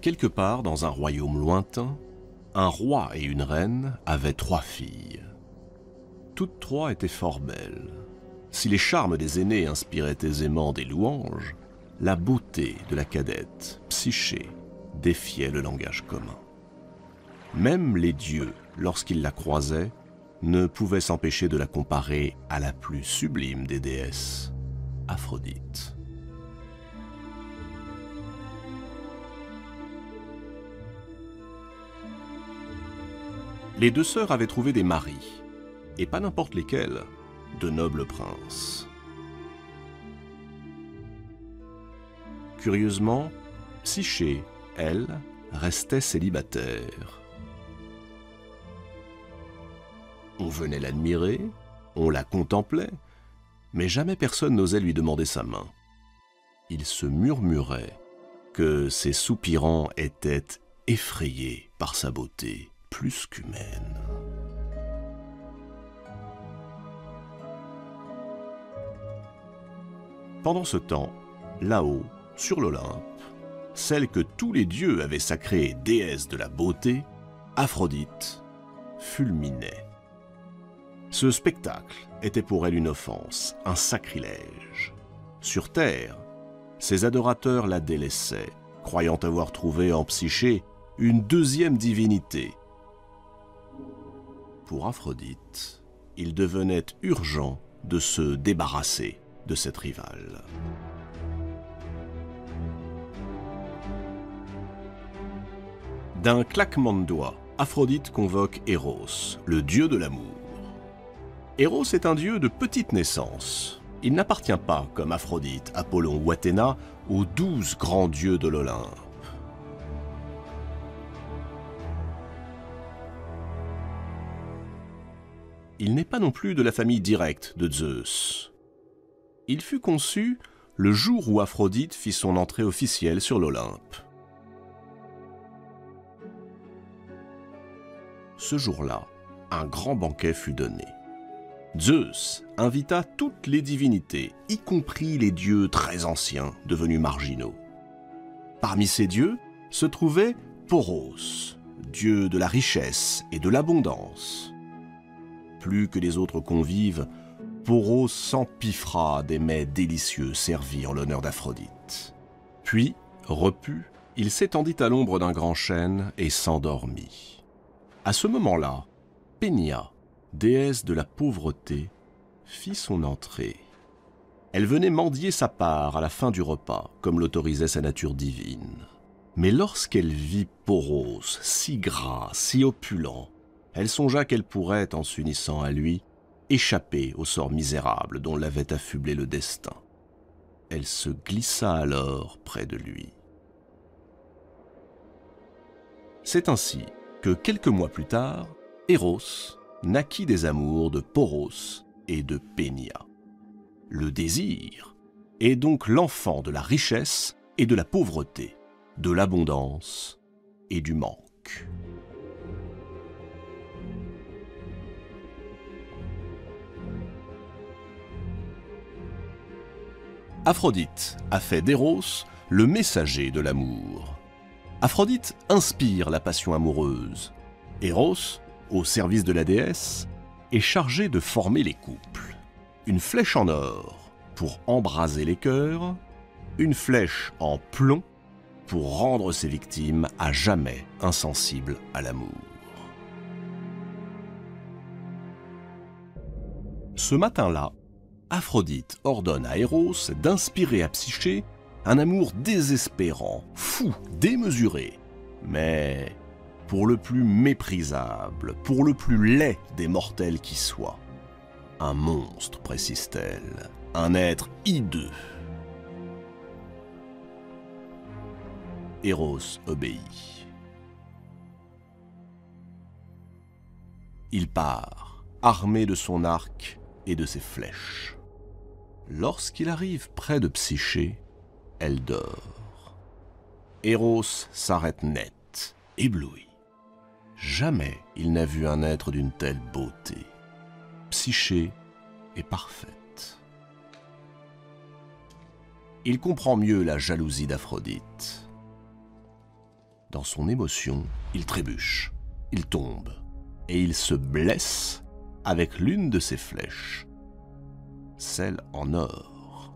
Quelque part dans un royaume lointain, un roi et une reine avaient 3 filles. Toutes 3 étaient fort belles. Si les charmes des aînés inspiraient aisément des louanges, la beauté de la cadette, Psyché, défiait le langage commun. Même les dieux, lorsqu'ils la croisaient, ne pouvaient s'empêcher de la comparer à la plus sublime des déesses, Aphrodite. Les 2 sœurs avaient trouvé des maris, et pas n'importe lesquels, de nobles princes. Curieusement, Psyché, elle, restait célibataire. On venait l'admirer, on la contemplait, mais jamais personne n'osait lui demander sa main. Il se murmurait que ses soupirants étaient effrayés par sa beauté plus qu'humaine. Pendant ce temps, là-haut, sur l'Olympe, celle que tous les dieux avaient sacrée déesse de la beauté, Aphrodite, fulminait. Ce spectacle était pour elle une offense, un sacrilège. Sur terre, ses adorateurs la délaissaient, croyant avoir trouvé en Psyché une 2e divinité. Pour Aphrodite, il devenait urgent de se débarrasser de cette rivale. D'un claquement de doigts, Aphrodite convoque Eros, le dieu de l'amour. Eros est un dieu de petite naissance. Il n'appartient pas, comme Aphrodite, Apollon ou Athéna, aux 12 grands dieux de l'Olympe. Il n'est pas non plus de la famille directe de Zeus. Il fut conçu le jour où Aphrodite fit son entrée officielle sur l'Olympe. Ce jour-là, un grand banquet fut donné. Zeus invita toutes les divinités, y compris les dieux très anciens devenus marginaux. Parmi ces dieux se trouvait Poros, dieu de la richesse et de l'abondance. Plus que les autres convives, Poros s'empiffra des mets délicieux servis en l'honneur d'Aphrodite. Puis, repu, il s'étendit à l'ombre d'un grand chêne et s'endormit. À ce moment-là, Pénia, déesse de la pauvreté, fit son entrée. Elle venait mendier sa part à la fin du repas, comme l'autorisait sa nature divine. Mais lorsqu'elle vit Poros, si gras, si opulent, elle songea qu'elle pourrait, en s'unissant à lui, échapper au sort misérable dont l'avait affublé le destin. Elle se glissa alors près de lui. C'est ainsi que quelques mois plus tard, Eros naquit des amours de Poros et de Pénia. Le désir est donc l'enfant de la richesse et de la pauvreté, de l'abondance et du manque. Aphrodite a fait d'Eros le messager de l'amour. Aphrodite inspire la passion amoureuse. Eros, au service de la déesse, est chargé de former les couples. Une flèche en or pour embraser les cœurs, une flèche en plomb pour rendre ses victimes à jamais insensibles à l'amour. Ce matin-là, Aphrodite ordonne à Eros d'inspirer à Psyché un amour désespérant, fou, démesuré, mais pour le plus méprisable, pour le plus laid des mortels qui soit. Un monstre, précise-t-elle, un être hideux. Eros obéit. Il part, armé de son arc et de ses flèches. Lorsqu'il arrive près de Psyché, elle dort. Eros s'arrête net, ébloui. Jamais il n'a vu un être d'une telle beauté. Psyché est parfaite. Il comprend mieux la jalousie d'Aphrodite. Dans son émotion, il trébuche, il tombe, et il se blesse avec l'une de ses flèches, celle en or.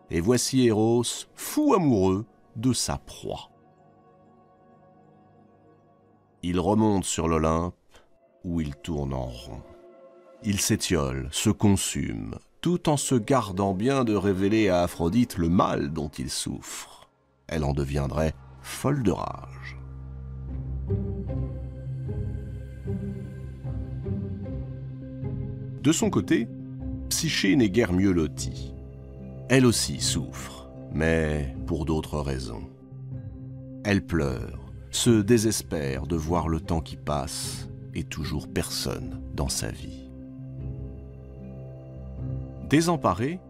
Et voici Eros, fou amoureux de sa proie. Il remonte sur l'Olympe, où il tourne en rond. Il s'étiole, se consume, tout en se gardant bien de révéler à Aphrodite le mal dont il souffre. Elle en deviendrait folle de rage. De son côté, Psyché n'est guère mieux lotie. Elle aussi souffre, mais pour d'autres raisons. Elle pleure, se désespère de voir le temps qui passe et toujours personne dans sa vie. Désemparé,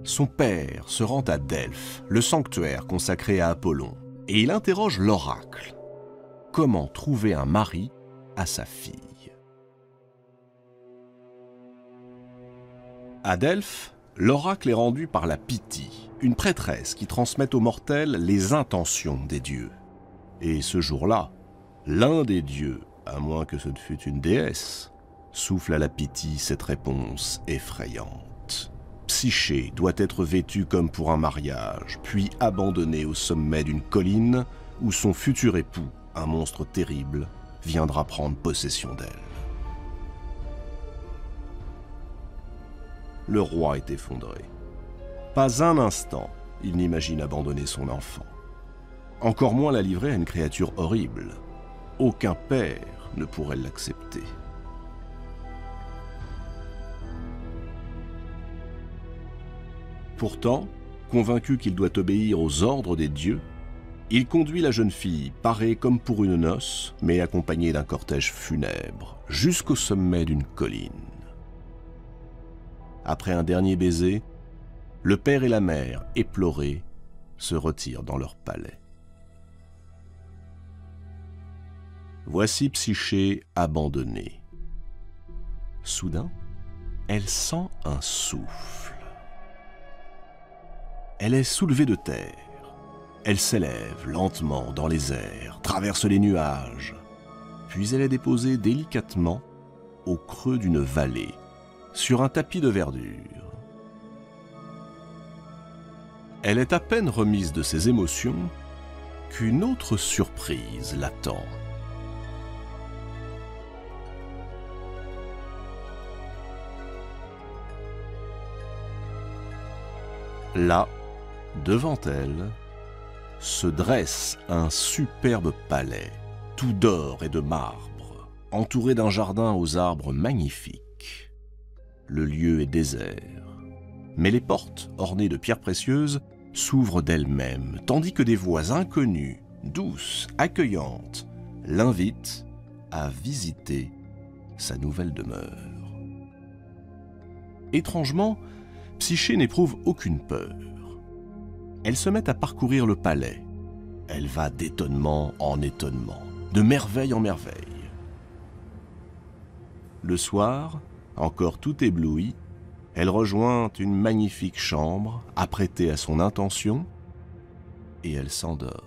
son père se rend à Delphes, le sanctuaire consacré à Apollon, et il interroge l'oracle. Comment trouver un mari à sa fille? À Delphes, l'oracle est rendu par la Pythie, une prêtresse qui transmet aux mortels les intentions des dieux. Et ce jour-là, l'un des dieux, à moins que ce ne fût une déesse, souffle à la Pythie cette réponse effrayante. Psyché doit être vêtue comme pour un mariage, puis abandonnée au sommet d'une colline où son futur époux, un monstre terrible, viendra prendre possession d'elle. Le roi est effondré. Pas un instant, il n'imagine abandonner son enfant. Encore moins la livrer à une créature horrible. Aucun père ne pourrait l'accepter. Pourtant, convaincu qu'il doit obéir aux ordres des dieux, il conduit la jeune fille, parée comme pour une noce, mais accompagnée d'un cortège funèbre, jusqu'au sommet d'une colline. Après un dernier baiser, le père et la mère, éplorés, se retirent dans leur palais. Voici Psyché abandonnée. Soudain, elle sent un souffle. Elle est soulevée de terre. Elle s'élève lentement dans les airs, traverse les nuages, puis elle est déposée délicatement au creux d'une vallée, sur un tapis de verdure. Elle est à peine remise de ses émotions qu'une autre surprise l'attend. Là, devant elle, se dresse un superbe palais, tout d'or et de marbre, entouré d'un jardin aux arbres magnifiques. Le lieu est désert, mais les portes, ornées de pierres précieuses, s'ouvrent d'elles-mêmes, tandis que des voix inconnues, douces, accueillantes, l'invitent à visiter sa nouvelle demeure. Étrangement, Psyché n'éprouve aucune peur. Elle se met à parcourir le palais. Elle va d'étonnement en étonnement, de merveille en merveille. Le soir, encore tout éblouie, elle rejoint une magnifique chambre apprêtée à son intention et elle s'endort.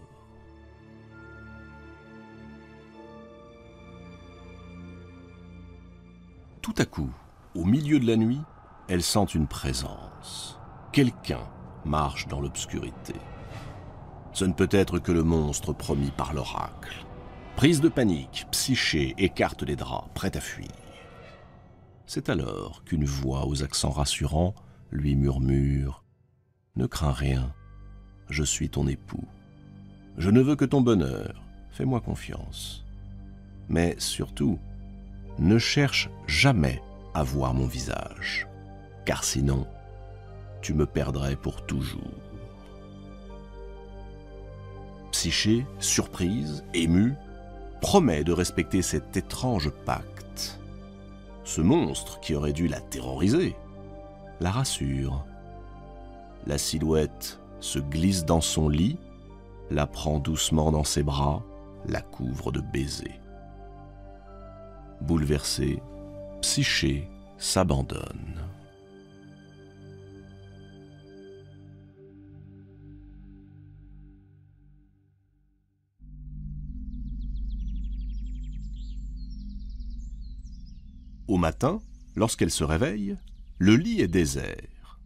Tout à coup, au milieu de la nuit, elle sent une présence. Quelqu'un marche dans l'obscurité. Ce ne peut être que le monstre promis par l'oracle. Prise de panique, Psyché écarte les draps, prête à fuir. C'est alors qu'une voix aux accents rassurants lui murmure « Ne crains rien, je suis ton époux. Je ne veux que ton bonheur, fais-moi confiance. Mais surtout, ne cherche jamais à voir mon visage, car sinon, tu me perdrais pour toujours. » Psyché, surprise, émue, promet de respecter cet étrange pacte. Ce monstre, qui aurait dû la terroriser, la rassure. La silhouette se glisse dans son lit, la prend doucement dans ses bras, la couvre de baisers. Bouleversée, Psyché s'abandonne. Au matin, lorsqu'elle se réveille, le lit est désert.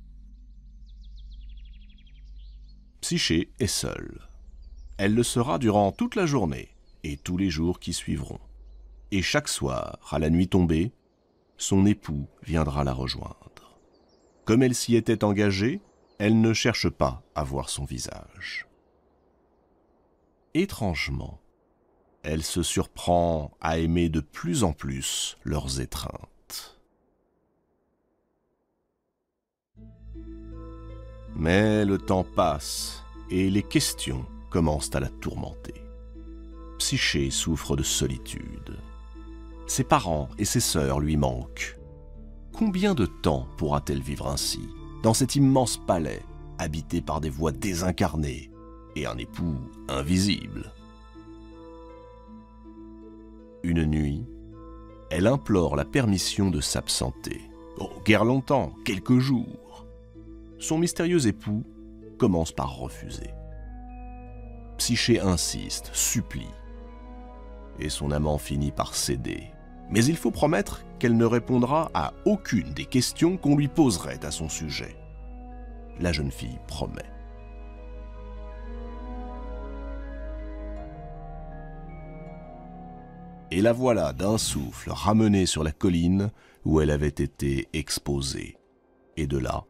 Psyché est seule. Elle le sera durant toute la journée et tous les jours qui suivront. Et chaque soir, à la nuit tombée, son époux viendra la rejoindre. Comme elle s'y était engagée, elle ne cherche pas à voir son visage. Étrangement, elle se surprend à aimer de plus en plus leurs étreintes. Mais le temps passe et les questions commencent à la tourmenter. Psyché souffre de solitude. Ses parents et ses sœurs lui manquent. Combien de temps pourra-t-elle vivre ainsi, dans cet immense palais, habité par des voix désincarnées et un époux invisible? Une nuit, elle implore la permission de s'absenter. Oh, guère longtemps, quelques jours. Son mystérieux époux commence par refuser. Psyché insiste, supplie. Et son amant finit par céder. Mais il faut promettre qu'elle ne répondra à aucune des questions qu'on lui poserait à son sujet. La jeune fille promet. Et la voilà d'un souffle ramenée sur la colline où elle avait été exposée. Et de là,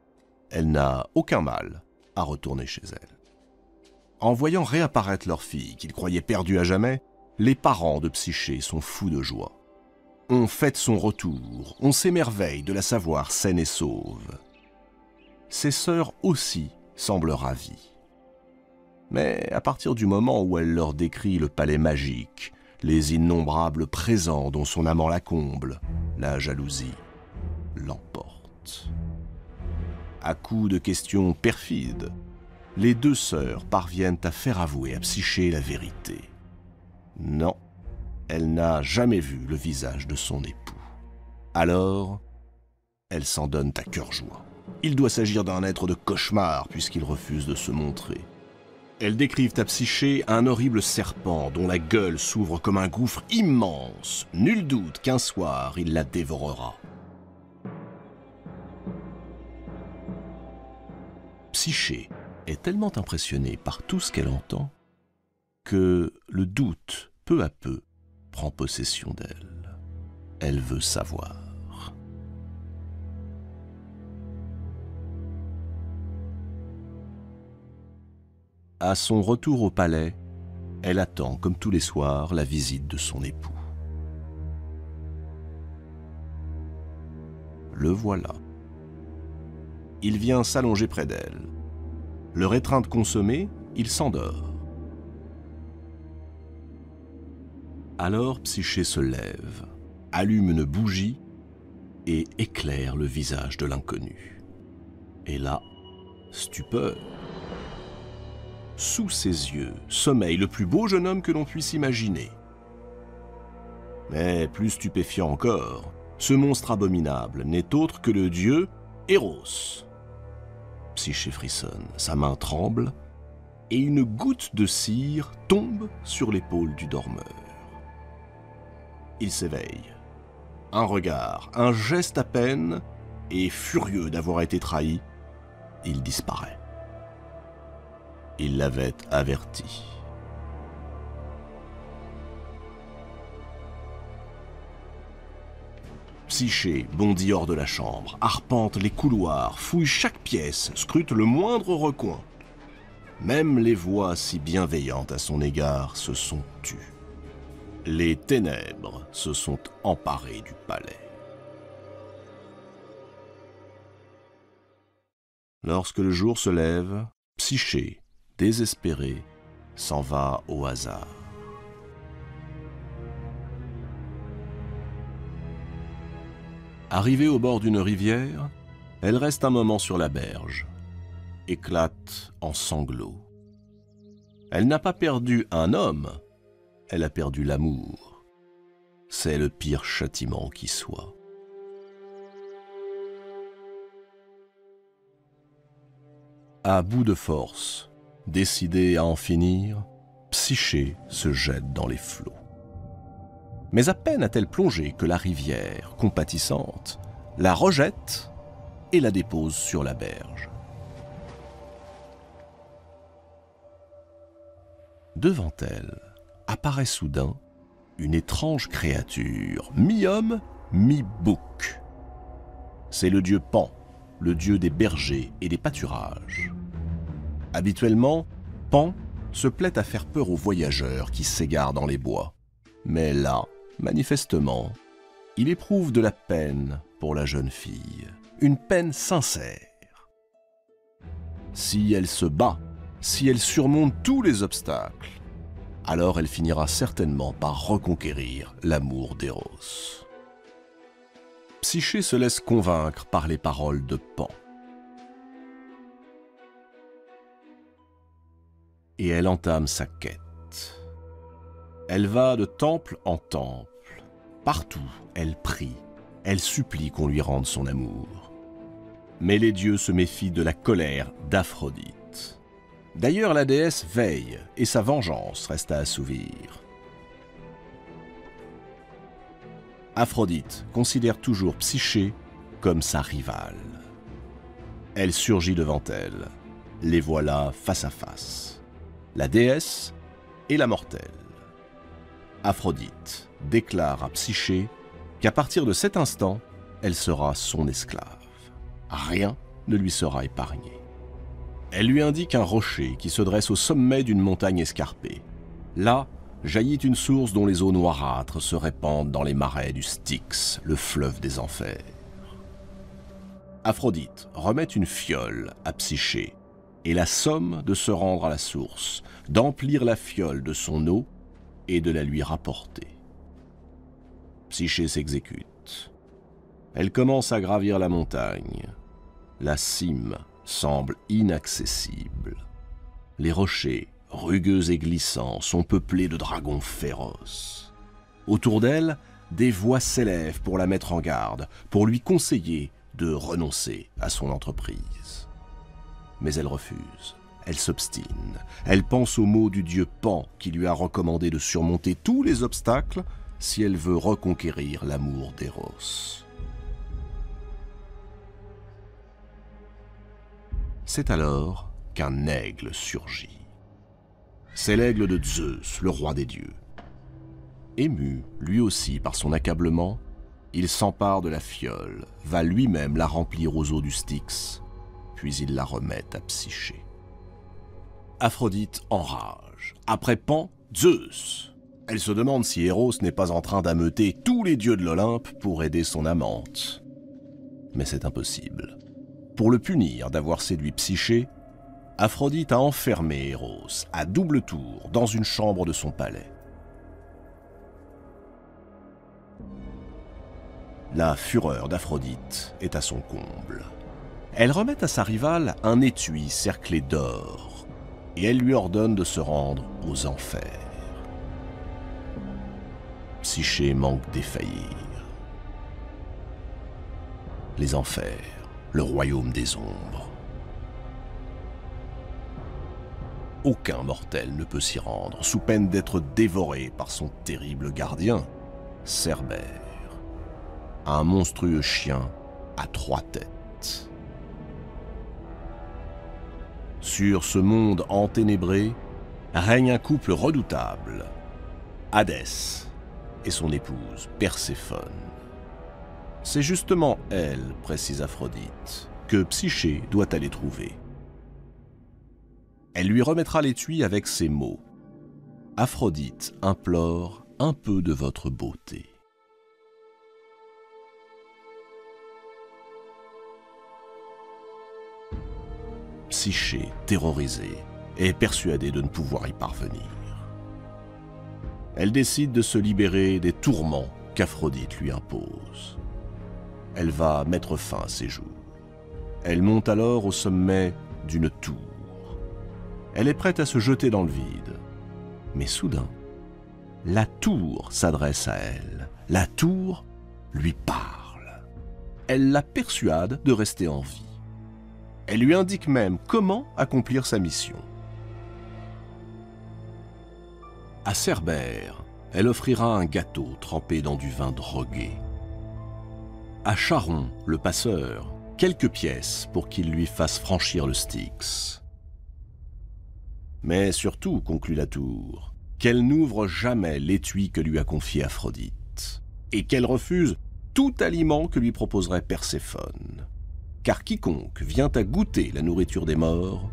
elle n'a aucun mal à retourner chez elle. En voyant réapparaître leur fille, qu'ils croyaient perdue à jamais, les parents de Psyché sont fous de joie. On fête son retour, on s'émerveille de la savoir saine et sauve. Ses sœurs aussi semblent ravies. Mais à partir du moment où elle leur décrit le palais magique, les innombrables présents dont son amant la comble, la jalousie l'emporte. À coups de questions perfides, les deux sœurs parviennent à faire avouer à Psyché la vérité. Non, elle n'a jamais vu le visage de son époux. Alors, elle s'en donne à cœur joie. Il doit s'agir d'un être de cauchemar puisqu'il refuse de se montrer. Elles décrivent à Psyché un horrible serpent dont la gueule s'ouvre comme un gouffre immense. Nul doute qu'un soir, il la dévorera. Psyché est tellement impressionnée par tout ce qu'elle entend que le doute, peu à peu, prend possession d'elle. Elle veut savoir. À son retour au palais, elle attend, comme tous les soirs, la visite de son époux. Le voilà. Il vient s'allonger près d'elle. Leur étreinte consommée, il s'endort. Alors Psyché se lève, allume une bougie et éclaire le visage de l'inconnu. Et là, stupeur. Sous ses yeux sommeille le plus beau jeune homme que l'on puisse imaginer. Mais plus stupéfiant encore, ce monstre abominable n'est autre que le dieu Eros. Psyché frissonne, sa main tremble, et une goutte de cire tombe sur l'épaule du dormeur. Il s'éveille. Un regard, un geste à peine, et furieux d'avoir été trahi, il disparaît. Il l'avait averti. Psyché bondit hors de la chambre, arpente les couloirs, fouille chaque pièce, scrute le moindre recoin. Même les voix si bienveillantes à son égard se sont tues. Les ténèbres se sont emparées du palais. Lorsque le jour se lève, Psyché, désespérée, s'en va au hasard. Arrivée au bord d'une rivière, elle reste un moment sur la berge, éclate en sanglots. Elle n'a pas perdu un homme, elle a perdu l'amour. C'est le pire châtiment qui soit. À bout de force, décidée à en finir, Psyché se jette dans les flots. Mais à peine a-t-elle plongé que la rivière, compatissante, la rejette et la dépose sur la berge. Devant elle apparaît soudain une étrange créature, mi-homme, mi-bouc. C'est le dieu Pan, le dieu des bergers et des pâturages. Habituellement, Pan se plaît à faire peur aux voyageurs qui s'égarent dans les bois. Mais là, manifestement, il éprouve de la peine pour la jeune fille, une peine sincère. Si elle se bat, si elle surmonte tous les obstacles, alors elle finira certainement par reconquérir l'amour d'Eros. Psyché se laisse convaincre par les paroles de Pan. Et elle entame sa quête. Elle va de temple en temple. Partout, elle prie, elle supplie qu'on lui rende son amour. Mais les dieux se méfient de la colère d'Aphrodite. D'ailleurs, la déesse veille et sa vengeance reste à assouvir. Aphrodite considère toujours Psyché comme sa rivale. Elle surgit devant elle. Les voilà face à face. La déesse et la mortelle. Aphrodite déclare à Psyché qu'à partir de cet instant, elle sera son esclave. Rien ne lui sera épargné. Elle lui indique un rocher qui se dresse au sommet d'une montagne escarpée. Là, jaillit une source dont les eaux noirâtres se répandent dans les marais du Styx, le fleuve des enfers. Aphrodite remet une fiole à Psyché et la somme de se rendre à la source, d'emplir la fiole de son eau et de la lui rapporter. Psyché s'exécute. Elle commence à gravir la montagne. La cime semble inaccessible. Les rochers, rugueux et glissants, sont peuplés de dragons féroces. Autour d'elle, des voix s'élèvent pour la mettre en garde, pour lui conseiller de renoncer à son entreprise. Mais elle refuse, elle s'obstine, elle pense aux mots du dieu Pan qui lui a recommandé de surmonter tous les obstacles si elle veut reconquérir l'amour d'Eros. C'est alors qu'un aigle surgit. C'est l'aigle de Zeus, le roi des dieux. Ému, lui aussi, par son accablement, il s'empare de la fiole, va lui-même la remplir aux eaux du Styx, puis il la remet à Psyché. Aphrodite enrage. Après Pan, Zeus. Elle se demande si Eros n'est pas en train d'ameuter tous les dieux de l'Olympe pour aider son amante. Mais c'est impossible. Pour le punir d'avoir séduit Psyché, Aphrodite a enfermé Eros à double tour dans une chambre de son palais. La fureur d'Aphrodite est à son comble. Elle remet à sa rivale un étui cerclé d'or et elle lui ordonne de se rendre aux enfers. Psyché manque défaillir. Les enfers, le royaume des ombres. Aucun mortel ne peut s'y rendre, sous peine d'être dévoré par son terrible gardien, Cerbère, un monstrueux chien à 3 têtes. Sur ce monde enténébré règne un couple redoutable, Hadès et son épouse Perséphone. C'est justement elle, précise Aphrodite, que Psyché doit aller trouver. Elle lui remettra l'étui avec ces mots. Aphrodite implore un peu de votre beauté. Psyché, terrorisée, est persuadée de ne pouvoir y parvenir. Elle décide de se libérer des tourments qu'Aphrodite lui impose. Elle va mettre fin à ses jours. Elle monte alors au sommet d'une tour. Elle est prête à se jeter dans le vide. Mais soudain, la tour s'adresse à elle. La tour lui parle. Elle la persuade de rester en vie. Elle lui indique même comment accomplir sa mission. À Cerbère, elle offrira un gâteau trempé dans du vin drogué. À Charon, le passeur, quelques pièces pour qu'il lui fasse franchir le Styx. Mais surtout, conclut la tour, qu'elle n'ouvre jamais l'étui que lui a confié Aphrodite, et qu'elle refuse tout aliment que lui proposerait Perséphone, car quiconque vient à goûter la nourriture des morts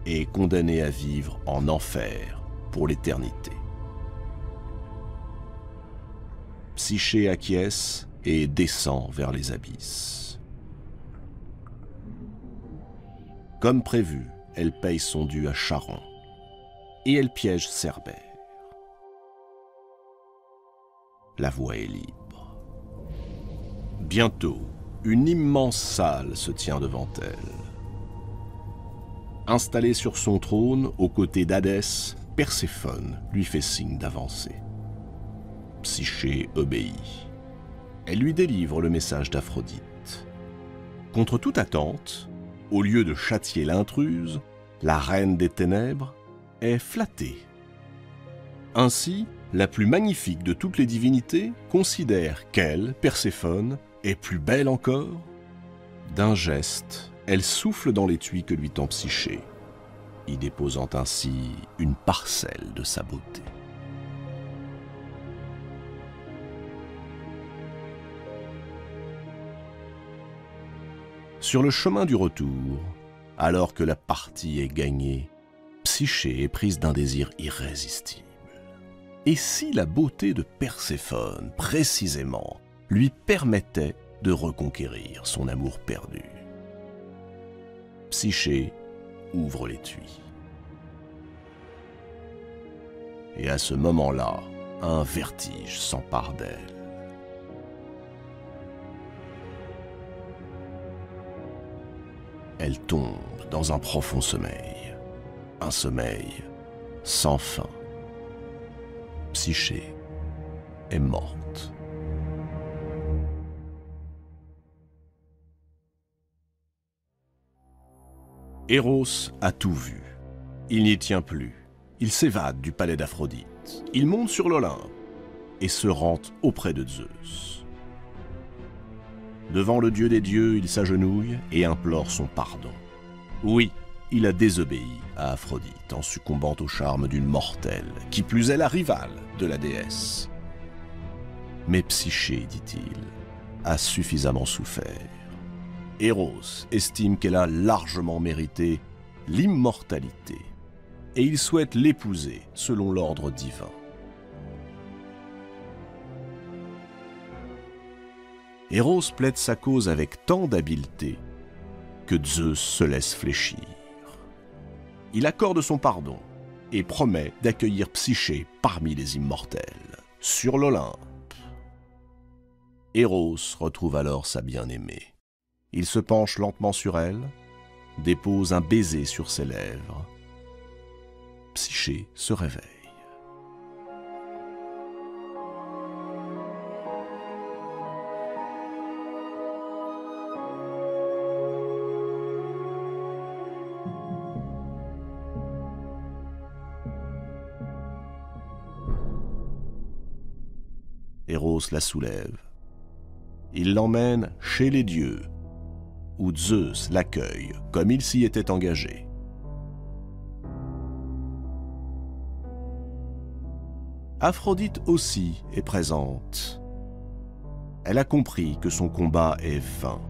est condamné à vivre en enfer pour l'éternité. Psyché acquiesce et descend vers les abysses. Comme prévu, elle paye son dû à Charon, et elle piège Cerbère. La voie est libre. Bientôt, une immense salle se tient devant elle. Installée sur son trône, aux côtés d'Hadès, Perséphone lui fait signe d'avancer. Psyché obéit. Elle lui délivre le message d'Aphrodite. Contre toute attente, au lieu de châtier l'intruse, la reine des ténèbres est flattée. Ainsi, la plus magnifique de toutes les divinités considère qu'elle, Perséphone, est plus belle encore. D'un geste, elle souffle dans l'étui que lui tend Psyché, y déposant ainsi une parcelle de sa beauté. Sur le chemin du retour, alors que la partie est gagnée, Psyché est prise d'un désir irrésistible. Et si la beauté de Perséphone, précisément, lui permettait de reconquérir son amour perdu? Psyché ouvre l'étui. Et à ce moment-là, un vertige s'empare d'elle. Elle tombe dans un profond sommeil, un sommeil sans fin. Psyché est morte. Eros a tout vu. Il n'y tient plus. Il s'évade du palais d'Aphrodite. Il monte sur l'Olympe et se rend auprès de Zeus. Devant le dieu des dieux, il s'agenouille et implore son pardon. Oui, il a désobéi à Aphrodite en succombant au charme d'une mortelle, qui plus est la rivale de la déesse. Mais Psyché, dit-il, a suffisamment souffert. Eros estime qu'elle a largement mérité l'immortalité, et il souhaite l'épouser selon l'ordre divin. Eros plaide sa cause avec tant d'habileté que Zeus se laisse fléchir. Il accorde son pardon et promet d'accueillir Psyché parmi les immortels, sur l'Olympe. Eros retrouve alors sa bien-aimée. Il se penche lentement sur elle, dépose un baiser sur ses lèvres. Psyché se réveille. Eros la soulève. Il l'emmène chez les dieux, où Zeus l'accueille comme il s'y était engagé. Aphrodite aussi est présente. Elle a compris que son combat est vain,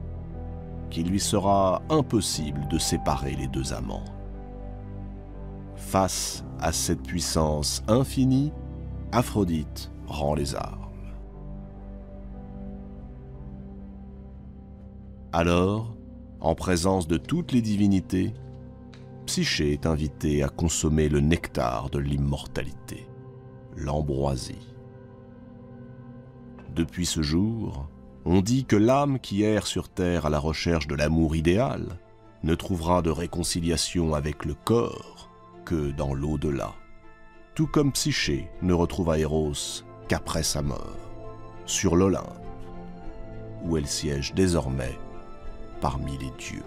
qu'il lui sera impossible de séparer les deux amants. Face à cette puissance infinie, Aphrodite rend les armes. Alors, en présence de toutes les divinités, Psyché est invitée à consommer le nectar de l'immortalité, l'ambroisie. Depuis ce jour, on dit que l'âme qui erre sur terre à la recherche de l'amour idéal ne trouvera de réconciliation avec le corps que dans l'au-delà. Tout comme Psyché ne retrouva Eros qu'après sa mort, sur l'Olympe, où elle siège désormais parmi les dieux.